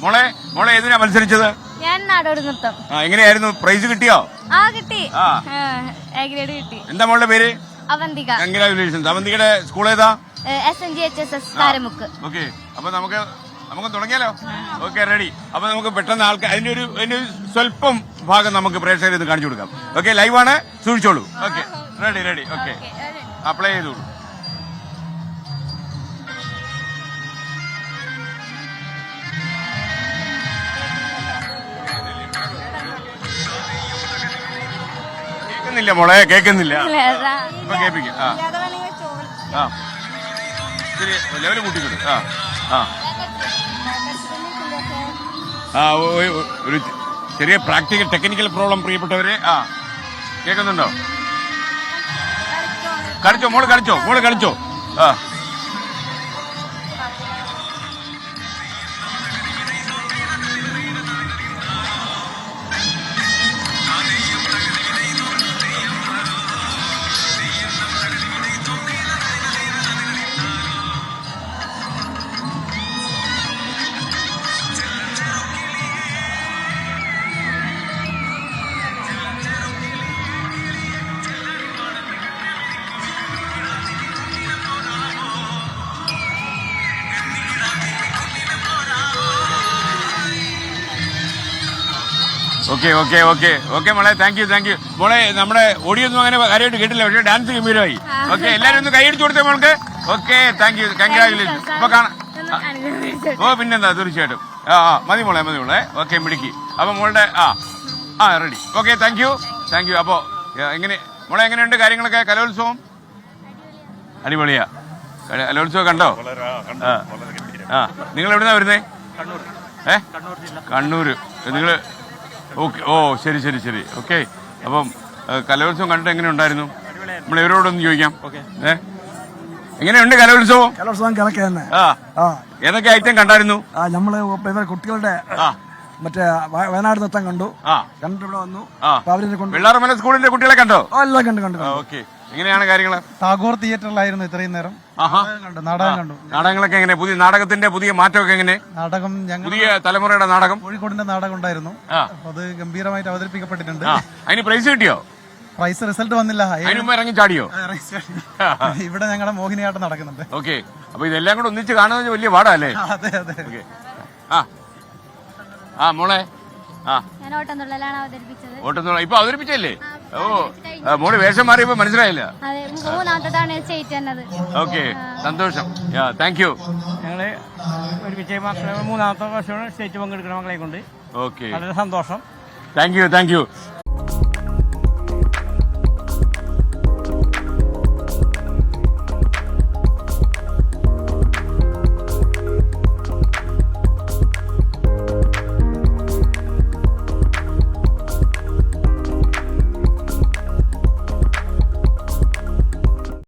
മോളെ മോളെ ഏതിനാ മത്സരിച്ചത്? ഞാൻ നാടോടി നൃത്തം. എങ്ങനെയായിരുന്നു? പ്രൈസ് കിട്ടിയോ? കിട്ടി. എ ഗ്രേഡ് കിട്ടി. എന്താ മോളുടെ പേര്? അവന്തിക. കൺഗ്രാജുലേഷൻസ്. അവന്തികയുടെ സ്കൂൾ ഏതാ? SNGHSS കാരമുക്ക്. ഓക്കെ, അപ്പൊ നമുക്ക് തുടങ്ങിയാലോ? Okay, ready. അപ്പൊ നമുക്ക് പെട്ടെന്ന് ആൾക്കാർ അതിന്റെ ഒരു സ്വല്പം ഭാഗം നമുക്ക് പ്രേക്ഷകർ ഇത് കാണിച്ചു കൊടുക്കാം. ഓക്കെ, ലൈവാണ്, സൂക്ഷിച്ചോളൂ. Okay, ready. ഓക്കെ, അപ്ലൈ ചെയ്തോളൂ. കേൾക്കുന്നില്ല മോളെ, കേൾക്കുന്നില്ല. ഇപ്പൊ കേൾപ്പിക്കും. ശരി, ലെവല് കൂട്ടിക്കൊടു. ഒരു ചെറിയ പ്രാക്ടിക്കൽ ടെക്നിക്കൽ പ്രോബ്ലം പ്രിയപ്പെട്ടവരെ. കേൾക്കുന്നുണ്ടോ? കളിച്ചോ മോള് കളിച്ചോ. ഓക്കെ മോളെ, താങ്ക് യു മോളെ. നമ്മുടെ ഓഡിയൊന്നും അങ്ങനെ കാര്യമായിട്ട് കേട്ടില്ല, പക്ഷേ ഡാൻസ് ഗംഭീരമായി. ഓക്കെ, എല്ലാരും ഒന്ന് കൈയടിച്ചു കൊടുത്തേ മോൾക്ക്. Okay, thank you, congratulation. അപ്പൊ കാണാം. പിന്നെന്താ, തീർച്ചയായിട്ടും. മതി മോളെ. ഓക്കെ, മിടുക്കി. അപ്പൊ മോളുടെ റെഡി. Okay, thank you. അപ്പൊ മോളെ എങ്ങനെയുണ്ട് കാര്യങ്ങളൊക്കെ? കലോത്സവം അടിപൊളിയാ. കലോത്സവം കണ്ടോ? നിങ്ങൾ എവിടുന്നാ വരുന്നേ? കണ്ണൂര്. നിങ്ങള് ശരി. ഓക്കെ, അപ്പം കലോത്സവം കണ്ടിട്ട് എങ്ങനെ ഉണ്ടായിരുന്നു? നമ്മൾ ഇവരോടൊന്ന് ചോദിക്കാം. എങ്ങനെയുണ്ട് കലോത്സവം? കണക്കെ തന്നെ. ഏതൊക്കെ ഐറ്റം കണ്ടായിരുന്നു? നമ്മള് കുട്ടികളുടെ മറ്റേ വയനാട് നൃത്തം കണ്ടു. കണ്ടിട്ട് വന്നു. വെള്ളാറമല സ്കൂളിന്റെ കുട്ടികളെ കണ്ടോ? എല്ലാം കണ്ടു. ഓക്കെ, എങ്ങനെയാണ് കാര്യങ്ങള്? ടാഗോർ തിയേറ്ററിലായിരുന്നു ഇത്രയും നേരം. നാടകം കണ്ടു. നാടകങ്ങളൊക്കെ എങ്ങനെ? പുതിയ നാടകത്തിന്റെ പുതിയ മാറ്റമൊക്കെ എങ്ങനെ? നാടകം പുതിയ തലമുറയുടെ നാടകം, കോഴിക്കോടിന്റെ നാടകം ഉണ്ടായിരുന്നു. അത് ഗംഭീരമായിട്ട് അവതരിപ്പിക്കപ്പെട്ടിട്ടുണ്ട്. അതിന് പ്രൈസ് കിട്ടിയോ? പ്രൈസ് റിസൾട്ട് വന്നില്ല. ഇറങ്ങി ചാടിയോ? ഇവിടെ ഞങ്ങളുടെ മോഹിനിയാട്ടം നടക്കുന്നുണ്ട്. ഓക്കെ, അപ്പൊ ഇതെല്ലാം കൂടെ ഒന്നിച്ച് കാണുന്നത് വലിയ പാടല്ലേ? അതെ. മോളെ ഞാൻ ഓട്ടംതുള്ളലാണ് അവതരിപ്പിച്ചത്. ഓട്ടംതുള്ള ഇപ്പൊ അവതരിപ്പിച്ചല്ലേ? മോള് വേഷം മാറിയപ്പോ മനസ്സിലായില്ല. മൂന്നാമത്തേതാണ് സ്റ്റേറ്റ് എന്നത്. ഓക്കെ, സന്തോഷം. Thank you. ഞങ്ങള് ഒരു വിജയ മൂന്നാമത്തെ വർഷമാണ് സ്റ്റേറ്റ് പങ്കെടുക്കുന്ന മക്കളെ കൊണ്ട്. ഓക്കെ, വളരെ സന്തോഷം. Thank you.